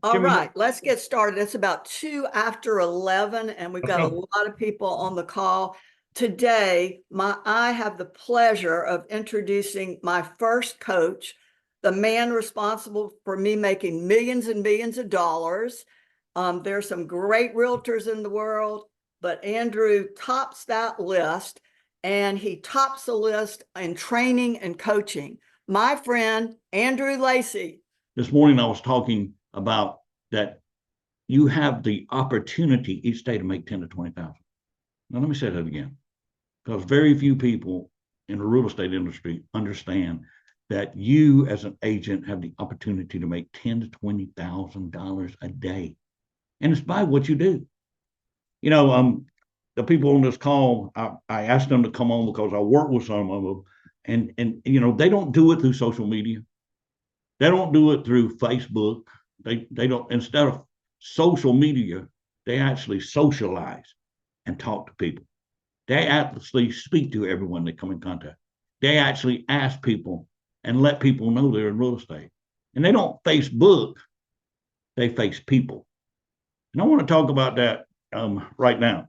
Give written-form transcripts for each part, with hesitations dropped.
All Jimmy, right, let's get started. It's about 2 after 11, and we've let's got a go. lot of people on the call. Today, I have the pleasure of introducing my first coach, the man responsible for me making millions and millions of dollars. There's some great realtors in the world, but Andrew tops that list, and he tops the list in training and coaching. My friend, Andrew Lacy. This morning I was talking about that you have the opportunity each day to make 10 to 20,000. Now let me say that again, because very few people in the real estate industry understand that you as an agent have the opportunity to make $10,000 to $20,000 a day. And it's by what you do. You know, the people on this call, I asked them to come on because I work with some of them, and they don't do it through social media. They don't do it through Facebook. They don't, instead of social media, they actually socialize and talk to people. They actually speak to everyone they come in contact. They actually ask people and let people know they're in real estate. And they don't Facebook, they face people. And I want to talk about that right now.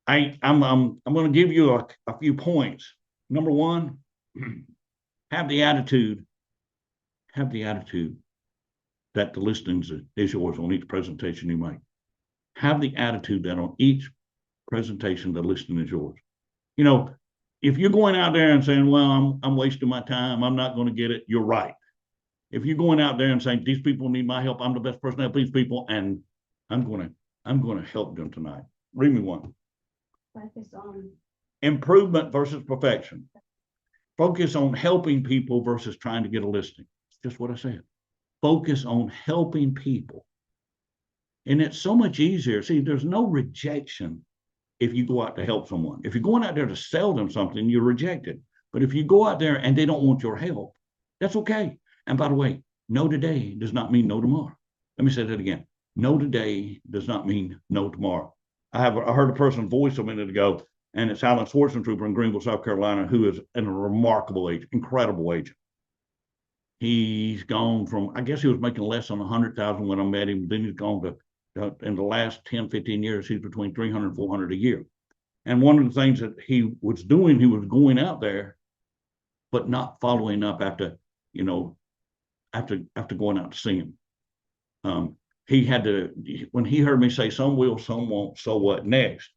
I'm going to give you a few points. Number one, have the attitude that the listings is yours on each presentation you make. Have the attitude that on each presentation the listing is yours. You know, if you're going out there and saying, well, I'm wasting my time, I'm not going to get it, you're right. If you're going out there and saying, these people need my help, I'm the best person to help these people, and I'm going to help them tonight. Read me one. Focus on Improvement versus perfection. Focus on helping people versus trying to get a listing. It's just what I said. Focus on helping people. And it's so much easier. See, there's no rejection if you go out to help someone. If you're going out there to sell them something, you're rejected. But if you go out there and they don't want your help, that's okay. And by the way, no today does not mean no tomorrow. Let me say that again. No today does not mean no tomorrow. I heard a person's voice a minute ago, and it's Alan Schwarzentrooper in Greenville, South Carolina, who is a remarkable agent, incredible agent. He's gone from, I guess he was making less than 100,000 when I met him. Then he's gone to, in the last 10, 15 years, he's between 300 and 400 a year. And one of the things that he was doing, he was going out there, but not following up after going out to see him. He had to, when he heard me say some will, some won't, so what next?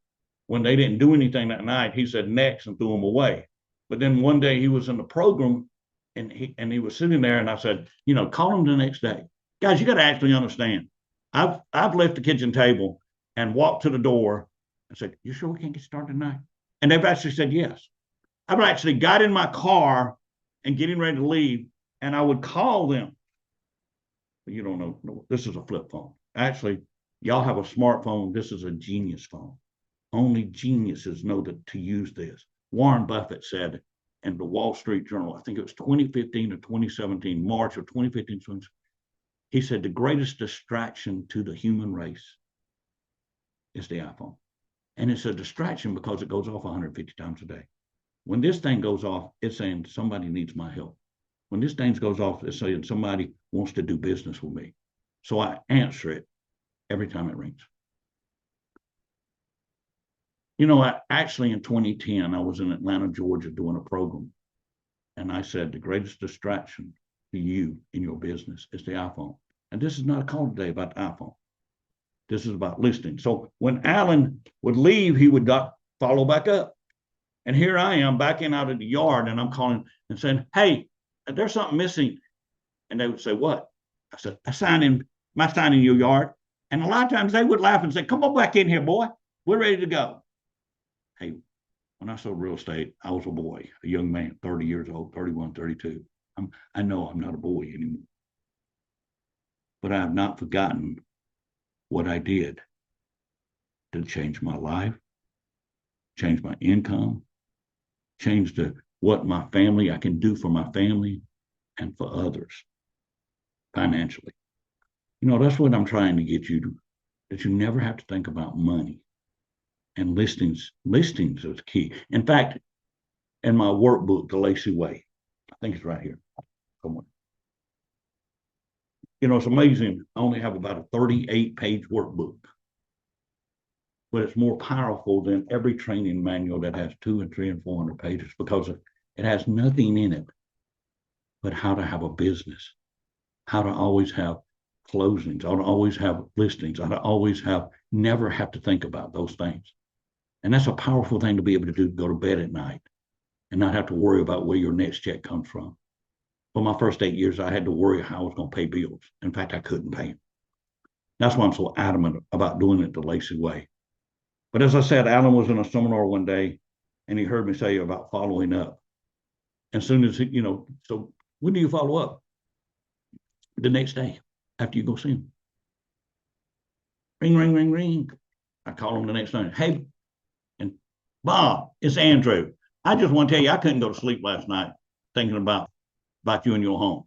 When they didn't do anything that night, he said next and threw them away. But then one day he was in the program and he was sitting there and I said, call him the next day. Guys, you got to actually understand. I've left the kitchen table and walked to the door and said, you sure we can't get started tonight? And they've actually said yes. I've actually got in my car and getting ready to leave, and I would call them. But you don't know, this is a flip phone. Actually, y'all have a smartphone. This is a genius phone. Only geniuses know to use this. Warren Buffett said in the Wall Street Journal, I think it was 2015 or 2017, March of 2015, he said the greatest distraction to the human race is the iPhone. And it's a distraction because it goes off 150 times a day. When this thing goes off, it's saying somebody needs my help. When this thing goes off, it's saying somebody wants to do business with me. So I answer it every time it rings. Actually in 2010, I was in Atlanta, Georgia doing a program. And I said, the greatest distraction to you in your business is the iPhone. And this is not a call today about the iPhone. This is about listing. So when Alan would leave, he would follow back up. And here I am backing out of the yard and I'm calling and saying, hey, there's something missing. And they would say, what? I said, my sign in your yard. And a lot of times they would laugh and say, come on back in here, boy. We're ready to go. Hey, when I sold real estate, I was a boy, a young man, 30 years old, 31, 32. I know I'm not a boy anymore. But I have not forgotten what I did to change my life, change my income, change what my family, I can do for my family and for others financially. That's what I'm trying to get you to, that you never have to think about money. And listings is key. In fact, in my workbook, The Lacy Way, I think it's right here. Come on. You know, it's amazing. I only have about a 38-page workbook, but it's more powerful than every training manual that has 200 and 300 and 400 pages because it has nothing in it but how to have a business, how to always have closings, how to always have listings, how to always never have to think about those things. And that's a powerful thing to be able to do, go to bed at night and not have to worry about where your next check comes from. For my first 8 years, I had to worry how I was going to pay bills. In fact, I couldn't pay them. That's why I'm so adamant about doing it the Lacy way. But as I said, Alan was in a seminar one day and he heard me say about following up. As soon as, so when do you follow up? The next day after you go see him. Ring, ring, ring, ring. I call him the next night. Hey, and Bob, it's Andrew. I just want to tell you, I couldn't go to sleep last night thinking about you and your home.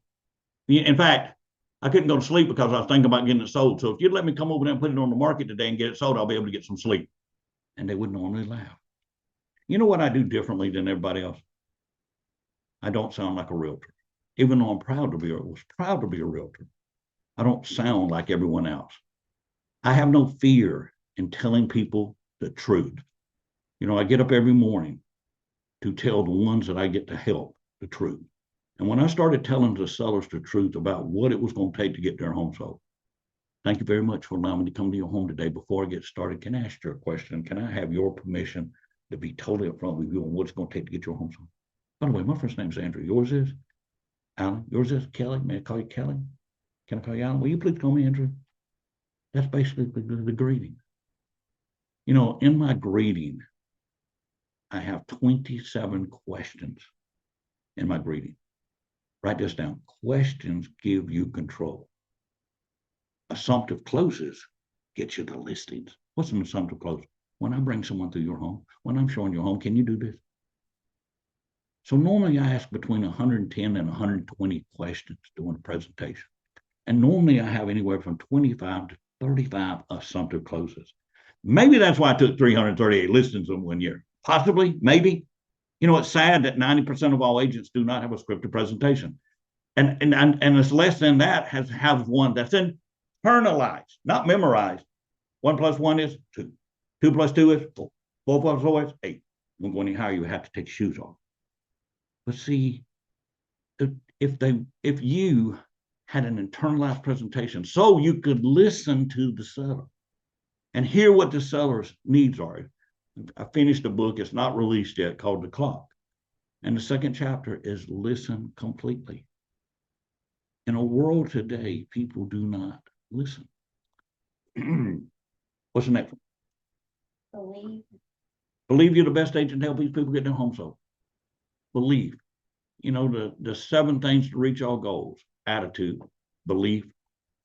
In fact, I couldn't go to sleep because I was thinking about getting it sold. So if you'd let me come over there and put it on the market today and get it sold, I'll be able to get some sleep. And they would normally laugh. You know what I do differently than everybody else? I don't sound like a realtor. Even though I'm proud to be a realtor, I don't sound like everyone else. I have no fear in telling people the truth. You know, I get up every morning to tell the ones that I get to help the truth. And when I started telling the sellers the truth about what it was going to take to get their home sold, thank you very much for allowing me to come to your home today. Before I get started, can I ask you a question? Can I have your permission to be totally upfront with you on what it's going to take to get your home sold? By the way, my first name is Andrew. Yours is Alan. Yours is Kelly. May I call you Kelly? Can I call you Alan? Will you please call me Andrew? That's basically the greeting. You know, in my greeting, I have 27 questions in my greeting. Write this down. Questions give you control. Assumptive closes get you the listings. What's an assumptive close? When I bring someone through your home, when I'm showing your home, can you do this? So normally I ask between 110 and 120 questions during a presentation. And normally I have anywhere from 25 to 35 assumptive closes. Maybe that's why I took 338 listings in 1 year. Possibly, maybe. You know, it's sad that 90% of all agents do not have a scripted presentation. And it's less than that has one that's internalized, not memorized. 1 + 1 is 2. 2 + 2 is 4. 4 + 4 is 8. When going any higher, you have to take shoes off. But see, if you had an internalized presentation so you could listen to the seller and hear what the seller's needs are. I finished a book, it's not released yet, called The Clock. And the second chapter is listen completely. In a world today, people do not listen. What's the next one? Believe you're the best agent to help these people get their home sold. Believe. You know, the 7 things to reach all goals: attitude, belief,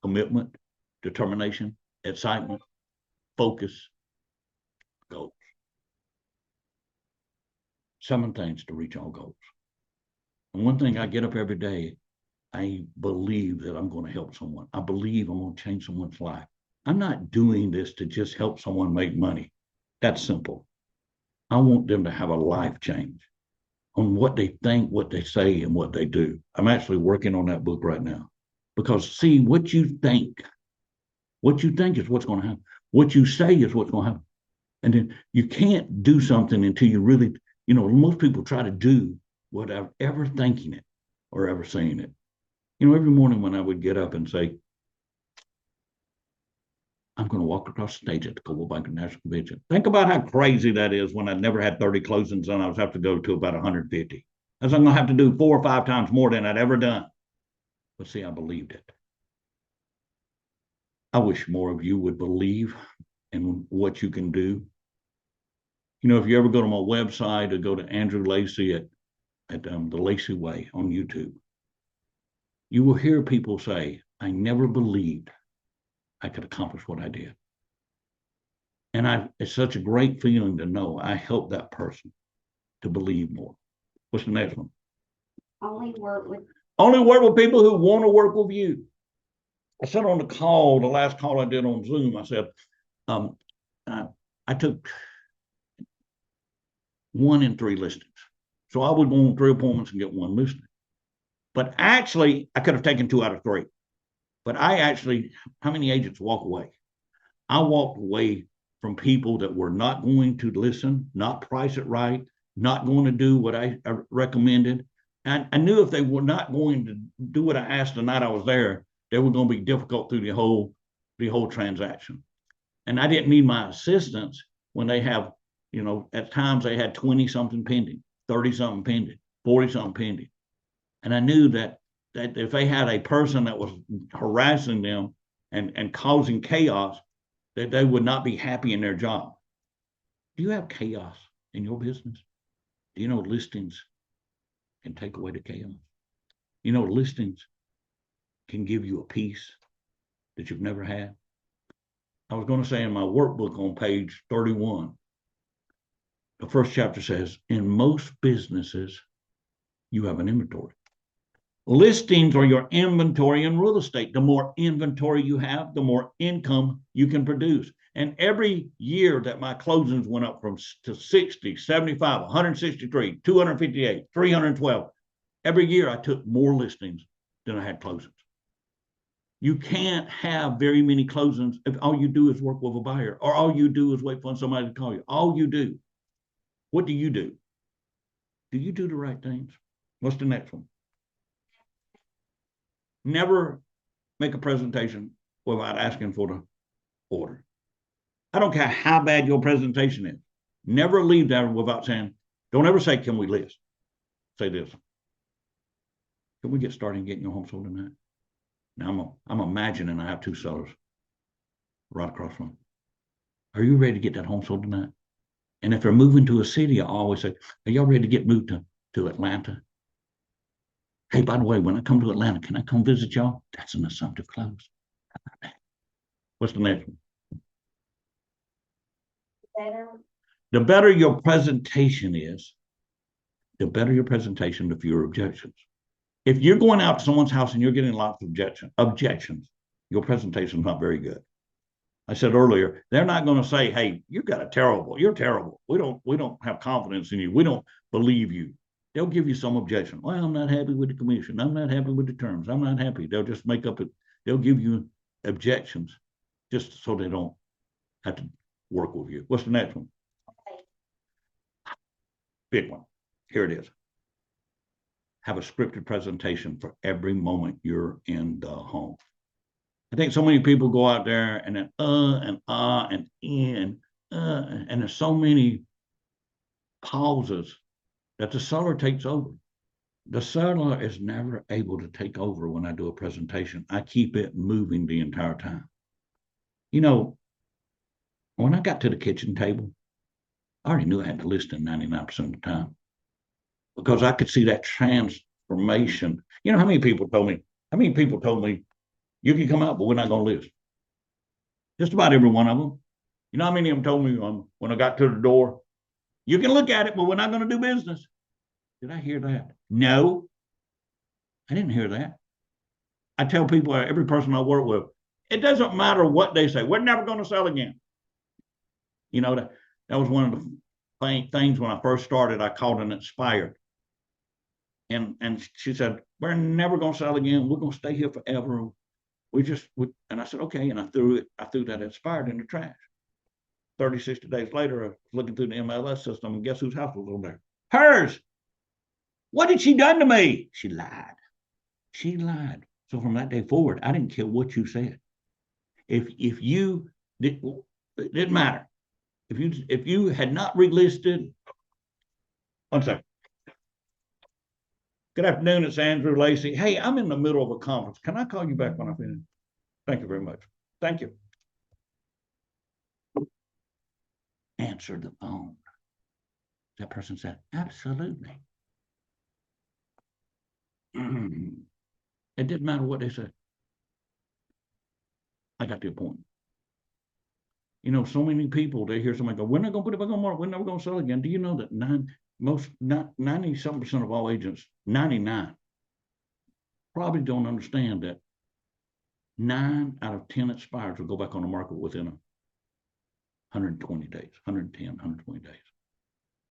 commitment, determination, excitement, focus, goals. 7 things to reach all goals. And one thing, I get up every day, I believe that I'm going to help someone. I believe I'm going to change someone's life. I'm not doing this to just help someone make money. That's simple. I want them to have a life change on what they think, what they say, and what they do. I'm actually working on that book right now. Because see, what you think is what's going to happen. What you say is what's going to happen. And then you can't do something until you really, you know, most people try to do without ever thinking it or ever saying it. You know, every morning when I would get up and say, I'm going to walk across the stage at the Coldwell Banker National Convention. Think about how crazy that is when I never had 30 closings and I was have to go to about 150. That's I'm going to have to do 4 or 5 times more than I'd ever done. But see, I believed it. I wish more of you would believe in what you can do. You know, if you ever go to my website or go to Andrew Lacy at the Lacy Way on YouTube, you will hear people say, I never believed I could accomplish what I did. And it's such a great feeling to know I helped that person to believe more. What's the next one? Only work with people who want to work with you. I said on the last call I did on Zoom, I said, I took 1 in 3 listings. So I would go on 3 appointments and get 1 listing. But actually, I could have taken 2 out of 3. But how many agents walk away? I walked away from people that were not going to listen, not price it right, not going to do what I recommended. And I knew if they were not going to do what I asked the night I was there, they were going to be difficult through the whole transaction. And I didn't need my assistance when they have, at times they had 20 something pending, 30 something pending, 40 something pending. And I knew that if they had a person that was harassing them and causing chaos, that they would not be happy in their job. Do you have chaos in your business? Do you know listings can take away the chaos? You know, listings can give you a peace that you've never had. I was going to say in my workbook on page 31, the first chapter says, in most businesses, you have an inventory. Listings are your inventory in real estate. The more inventory you have, the more income you can produce. And every year that my closings went up to 60, 75, 163, 258, 312, every year I took more listings than I had closings. You can't have very many closings if all you do is work with a buyer, or all you do is wait for somebody to call you. All you do. What do you do? Do you do the right things? What's the next one? Never make a presentation without asking for the order. I don't care how bad your presentation is. Never leave there without saying, don't ever say, can we list? Say this. Can we get started and getting your home sold tonight? Now I'm imagining I have two sellers right across from them. Are you ready to get that home sold tonight? And if they're moving to a city, I always say, are y'all ready to get moved to Atlanta? Hey, by the way, when I come to Atlanta, can I come visit y'all? That's an assumptive close. What's the next one? The better your presentation is, the better your presentation, the fewer objections. If you're going out to someone's house and you're getting lots of objections, your presentation is not very good. I said earlier, they're not going to say, hey, you're terrible. We don't have confidence in you. We don't believe you. They'll give you some objection. Well, I'm not happy with the commission. I'm not happy with the terms. I'm not happy. They'll just they'll give you objections just so they don't have to work with you. What's the next one? Big one. Here it is. Have a scripted presentation for every moment you're in the home. I think so many people go out there and then and there's so many pauses that the seller takes over. The seller is never able to take over when I do a presentation. I keep it moving the entire time. You know, when I got to the kitchen table, I already knew I had to list in 99% of the time because I could see that transformation. You know, how many people told me, you can come out, but we're not going to list? Just about every one of them. You know how many of them told me when I got to the door, you can look at it, but we're not going to do business? Did I hear that? No, I didn't hear that. I tell people, every person I work with, it doesn't matter what they say. We're never going to sell again. You know, that was one of the things when I first started, I called it Inspired. And she said, we're never going to sell again. We're going to stay here forever. And I said, okay. And I threw that Inspired in the trash. 30, 60 days later, I was looking through the MLS system, and guess whose house was on there? Hers. What had she done to me? She lied. She lied. So from that day forward, I didn't care what you said. It didn't matter. If you had not relisted, one second. Good afternoon, it's Andrew Lacey. Hey, I'm in the middle of a conference. Can I call you back when I finish? Thank you very much. Thank you. Answer the phone. That person said, absolutely. It didn't matter what they said. I got the appointment. You know, so many people, they hear somebody go, we're not going to put it back on market. We're never going to sell again. Do you know that 90-something% of all agents, 99, probably don't understand that 9 out of 10 expires will go back on the market within 120 days, 110, 120 days.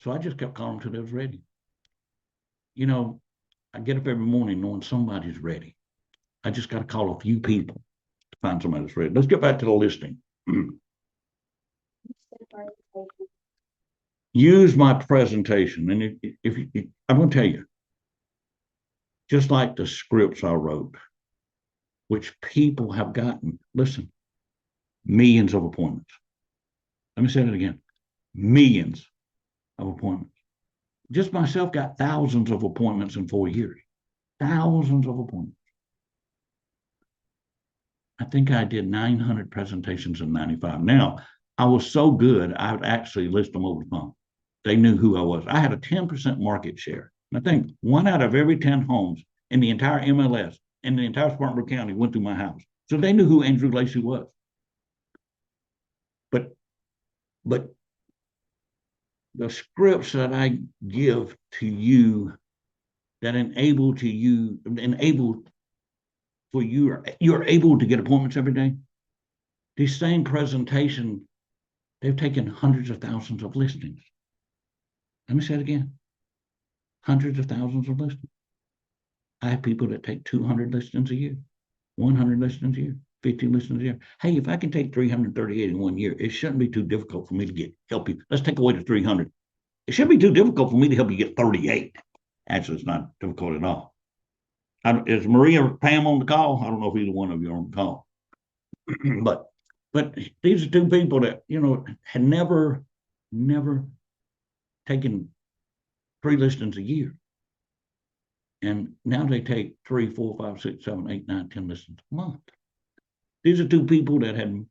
So I just kept calling until they was ready. You know, I get up every morning knowing somebody's ready. I just got to call a few people. find somebody that's ready. Let's get back to the listing. Use my presentation. And if I'm going to tell you, just like the scripts I wrote, which people have gotten, listen, millions of appointments. Let me say that again. Millions of appointments. Just myself got thousands of appointments in 4 years. Thousands of appointments. I think I did 900 presentations in 95. Now, I was so good, I would actually list them over the phone. They knew who I was. I had a 10% market share. And I think 1 out of every 10 homes in the entire MLS and the entire Spartanburg County went through my house. So they knew who Andrew Lacy was. But the scripts that I give to you that enable for you, you're able to get appointments every day. These same presentation, they've taken hundreds of thousands of listings. Let me say it again. Hundreds of thousands of listings. I have people that take 200 listings a year, 100 listings a year, 50 listings a year. Hey, if I can take 338 in 1 year, it shouldn't be too difficult for me to help you. Let's take away the 300. It shouldn't be too difficult for me to help you get 38. Actually, it's not difficult at all. Is Maria or Pam on the call? I don't know if either one of you are on the call. but these are two people that, had never taken 3 listings a year. And now they take 3, 4, 5, 6, 7, 8, 9, 10 listings a month. These are two people that had,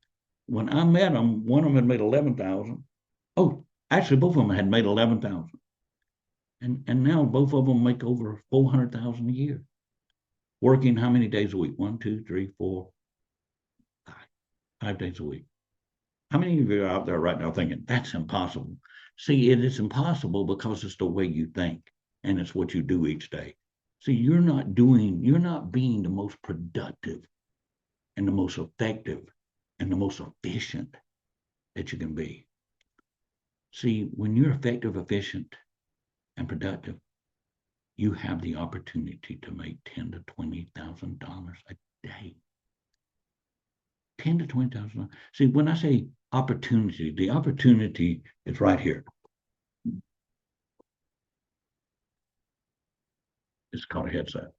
when I met them, one of them had made 11,000. Oh, actually, both of them had made 11,000. And now both of them make over 400,000 a year. Working how many days a week? 1, 2, 3, 4, 5 days a week. How many of you are out there right now thinking, that's impossible? See, it is impossible because it's the way you think and it's what you do each day. See, you're not being the most productive and the most effective and the most efficient that you can be. See, when you're effective, efficient, and productive, you have the opportunity to make $10,000 to $20,000 a day. $10,000 to $20,000. See, when I say opportunity, the opportunity is right here. It's called a headset.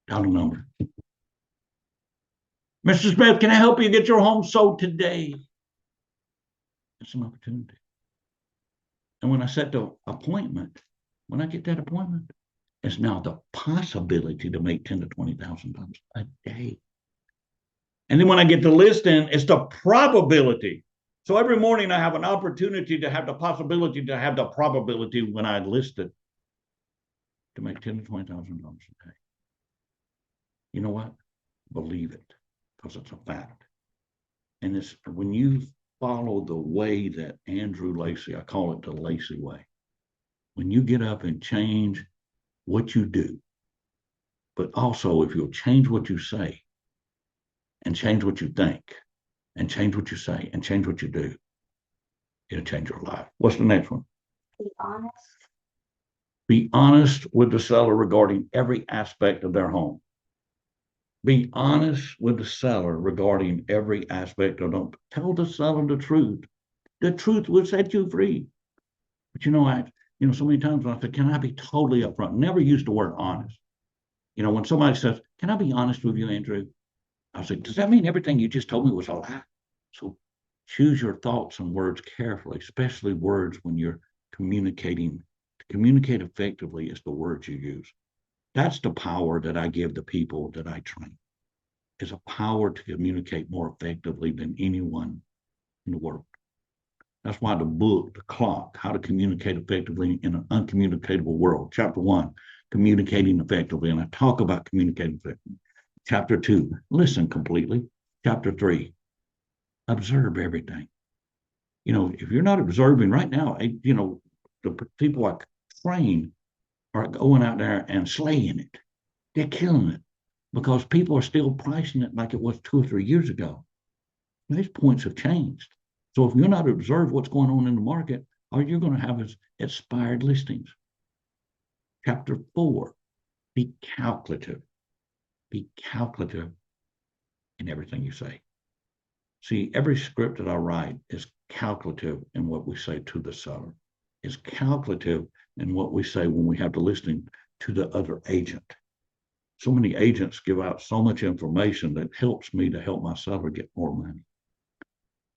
Dial the number. Mr. Smith, can I help you get your home sold today? It's an opportunity. And when I set the appointment, when I get that appointment, it's now the possibility to make $10,000 to $20,000 a day. And then when I get the listing, it's the probability. So every morning I have an opportunity to have the possibility to have the probability when I list it to make $10,000 to $20,000 a day. You know what? Believe it, because it's a fact. And it's when you follow the way that Andrew Lacy, I call it the Lacy way. When you get up and change what you do, but also if you'll change what you say and change what you think and change what you say and change what you do, it'll change your life. What's the next one? Be honest. Be honest with the seller regarding every aspect of their home. Be honest with the seller regarding every aspect of them. Tell the seller the truth. The truth will set you free. But so many times when I say, can I be totally upfront? Never use the word honest. When somebody says, can I be honest with you, Andrew? I say, does that mean everything you just told me was a lie? So choose your thoughts and words carefully, especially words when you're communicating. To communicate effectively is the words you use. That's the power that I give the people that I train, is a power to communicate more effectively than anyone in the world. That's why the book, The Clock, How to Communicate Effectively in an Uncommunicatable World, Chapter 1, Communicating Effectively, and I talk about communicating effectively. Chapter 2, Listen completely. Chapter 3, Observe everything. If you're not observing right now, the people I train are going out there and slaying it. They're killing it because people are still pricing it like it was 2 or 3 years ago. These points have changed. So if you're not observe what's going on in the market, all you're going to have is expired listings. Chapter 4, be calculative. be calculative in everything you say. See, every script that I write is calculative in what we say to the seller, is calculative in what we say when we have the listing to the other agent. So many agents give out so much information that helps me to help my seller get more money.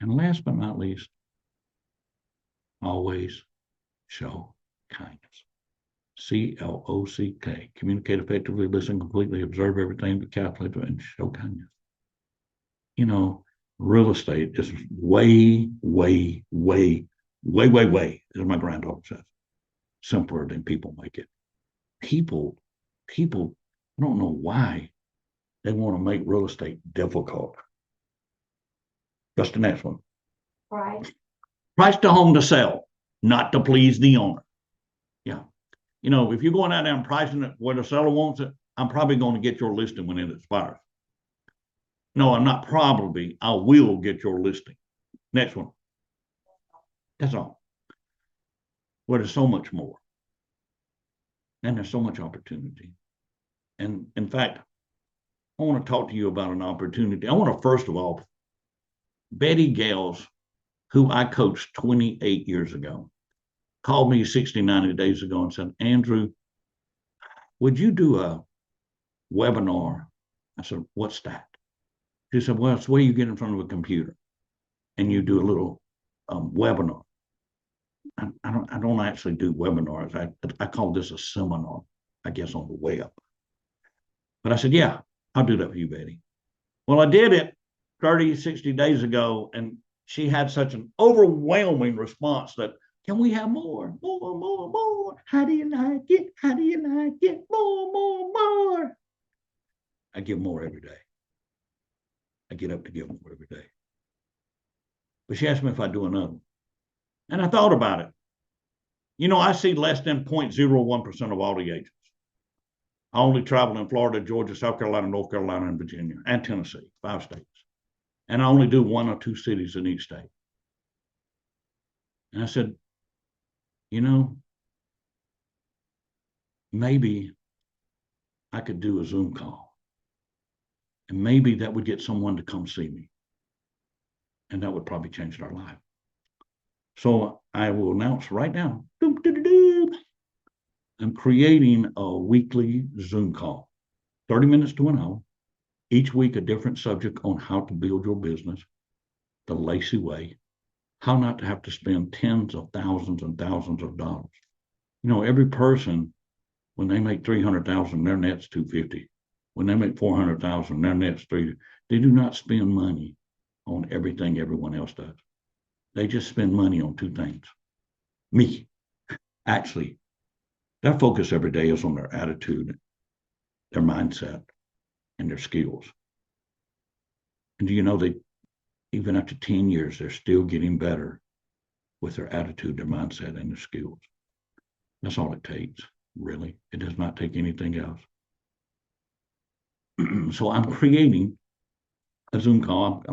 And last but not least, always show kindness. CLOCK. Communicate effectively, listen completely, observe everything, be calculative, and show kindness. You know, real estate is way, as my granddaughter says, simpler than people make it. People, I don't know why they want to make real estate difficult. Just the next one. Right. Price the home to sell, not to please the owner. Yeah. You know, if you're going out there and pricing it where the seller wants it, I'm probably going to get your listing when it expires. No, I'm not probably. I will get your listing. Next one. That's all. Well, there's so much more. And there's so much opportunity. And in fact, I want to talk to you about an opportunity. I want to, first of all, Betty Gales, who I coached 28 years ago, called me 60, 90 days ago and said, Andrew, would you do a webinar? I said, what's that? She said, well, it's where you get in front of a computer and you do a little webinar. I don't actually do webinars. I call this a seminar, I guess, on the web. But I said, yeah, I'll do that for you, Betty. Well, I did it 30, 60 days ago, and she had such an overwhelming response that, can we have more? How do you like it? How do you like it? More. I give more every day. I get up to give more every day. But she asked me if I'd do another. And I thought about it. You know, I see less than 0.01% of all the agents. I only travel in Florida, Georgia, South Carolina, North Carolina, and Virginia, and Tennessee, 5 states. And I only do 1 or 2 cities in each state. And I said, you know, maybe I could do a Zoom call. And maybe that would get someone to come see me. And that would probably change their life. So I will announce right now, I'm creating a weekly Zoom call, 30 minutes to an hour, each week a different subject on how to build your business the Lacy way, how not to have to spend tens of thousands and thousands of dollars. You know, every person, when they make 300,000, their net's 250. When they make 400,000, their net's 3. They do not spend money on everything everyone else does. They just spend money on 2 things. Me, actually, their focus every day is on their attitude, their mindset, and their skills. And do you know that even after 10 years, they're still getting better with their attitude, their mindset, and their skills. That's all it takes, really. It does not take anything else. So I'm creating a Zoom call,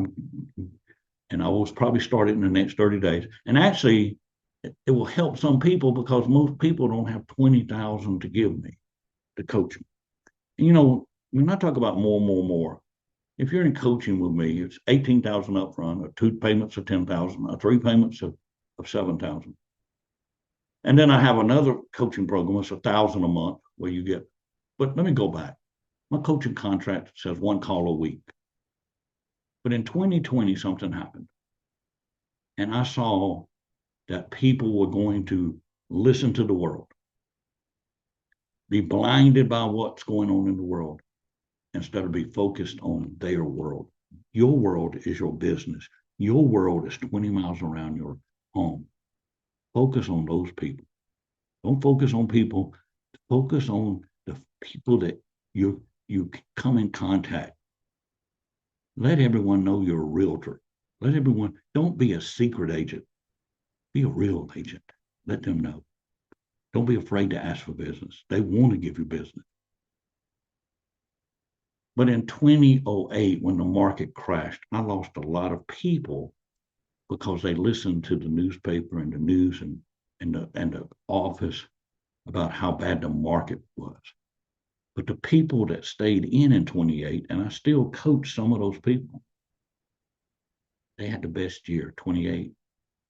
and I will probably start it in the next 30 days. And actually, it will help some people because most people don't have 20,000 to give me to coach them. And, you know, when I talk about more, if you're in coaching with me, it's 18,000 up front, or 2 payments of 10,000, or 3 payments of 7,000. And then I have another coaching program, it's 1,000 a month where you get, but let me go back. My coaching contract says 1 call a week. But in 2020, something happened. And I saw that people were going to listen to the world, be blinded by what's going on in the world, instead of be focused on their world. Your world is your business. Your world is 20 miles around your home. Focus on those people. Don't focus on people. Focus on the people that you come in contact. Let everyone know you're a realtor. Let everyone, don't be a secret agent. Be a real agent. Let them know. Don't be afraid to ask for business. They want to give you business. But in 2008, when the market crashed, I lost a lot of people because they listened to the newspaper and the news and the office about how bad the market was. But the people that stayed in 28, and I still coach some of those people, they had the best year, 28,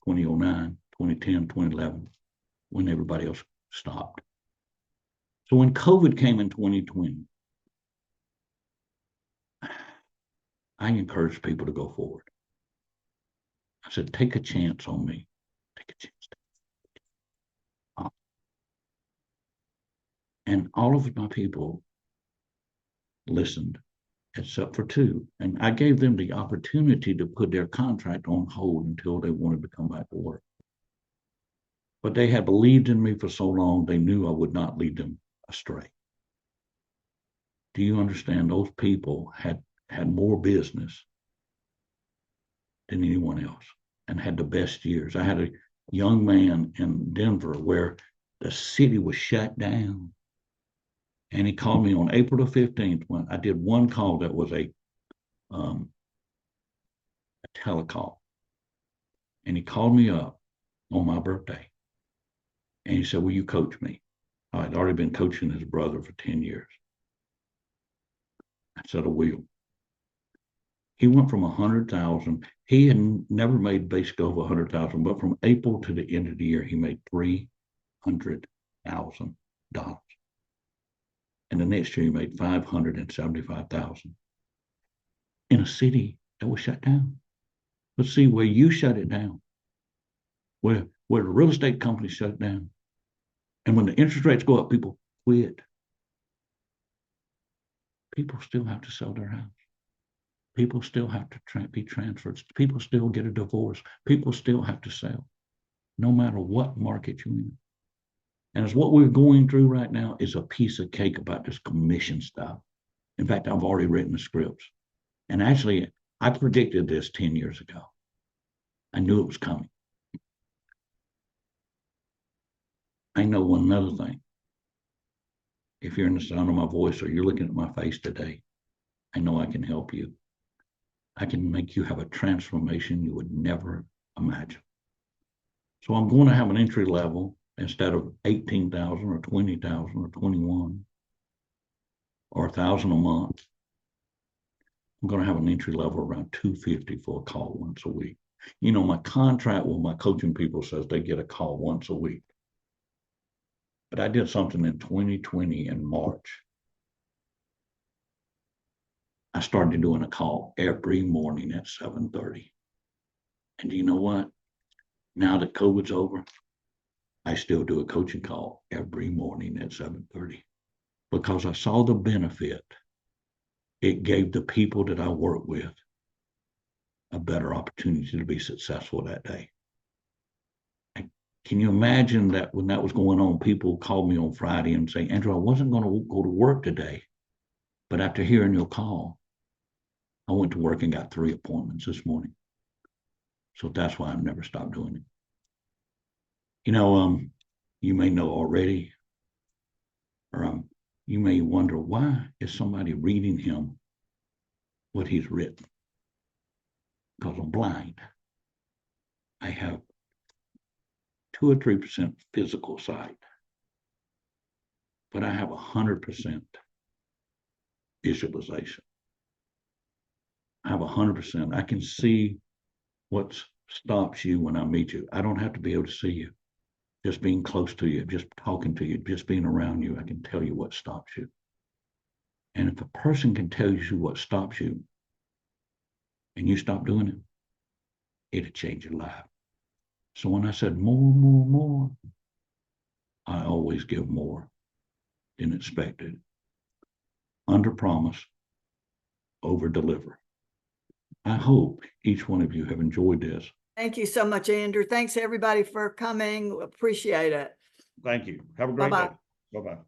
2009, 2010, 2011, when everybody else stopped. So when COVID came in 2020, I encouraged people to go forward. I said, take a chance on me. Take a chance. And all of my people listened, except for two. And I gave them the opportunity to put their contract on hold until they wanted to come back to work. But they had believed in me for so long, they knew I would not lead them astray. Do you understand? Those people had more business than anyone else and had the best years. I had a young man in Denver where the city was shut down. And he called me on April the 15th when I did one call that was a telecall. And he called me up on my birthday. And he said, will you coach me? I'd already been coaching his brother for 10 years. I said, I will. He went from 100,000. He had never made basic over 100,000, but from April to the end of the year, he made $300,000. And the next year, he made $575,000 in a city that was shut down. But see, where you shut it down, where the real estate companies shut it down, and when the interest rates go up, people quit. People still have to sell their house. People still have to be transferred. People still get a divorce. People still have to sell, no matter what market you're in. And it's what we're going through right now is a piece of cake about this commission stuff. In fact, I've already written the scripts. And actually, I predicted this 10 years ago. I knew it was coming. I know one other thing. If you're in the sound of my voice or you're looking at my face today, I know I can help you. I can make you have a transformation you would never imagine. So I'm going to have an entry level instead of 18,000 or 20,000 or 21 or 1,000 a month. I'm going to have an entry level around 250 for a call once a week. You know, my contract with my coaching people says they get a call once a week. But I did something in 2020 in March. I started doing a call every morning at 7:30. And you know what? Now that COVID's over, I still do a coaching call every morning at 7:30 because I saw the benefit it gave the people that I work with a better opportunity to be successful that day. And can you imagine that when that was going on, people called me on Friday and say, Andrew, I wasn't going to go to work today, but after hearing your call, I went to work and got 3 appointments this morning. So that's why I've never stopped doing it. You know, you may know already, or you may wonder, why is somebody reading him what he's written? Because I'm blind. I have 2 or 3% physical sight, but I have 100% visualization. I have 100%. I can see what stops you when I meet you. I don't have to be able to see you. Just being close to you, just talking to you, just being around you, I can tell you what stops you. And if a person can tell you what stops you and you stop doing it, it'll change your life. So when I said more, I always give more than expected. Under promise, over deliver. I hope each one of you have enjoyed this. Thank you so much, Andrew. Thanks everybody for coming. Appreciate it. Thank you. Have a great Bye-bye. day. Bye-bye.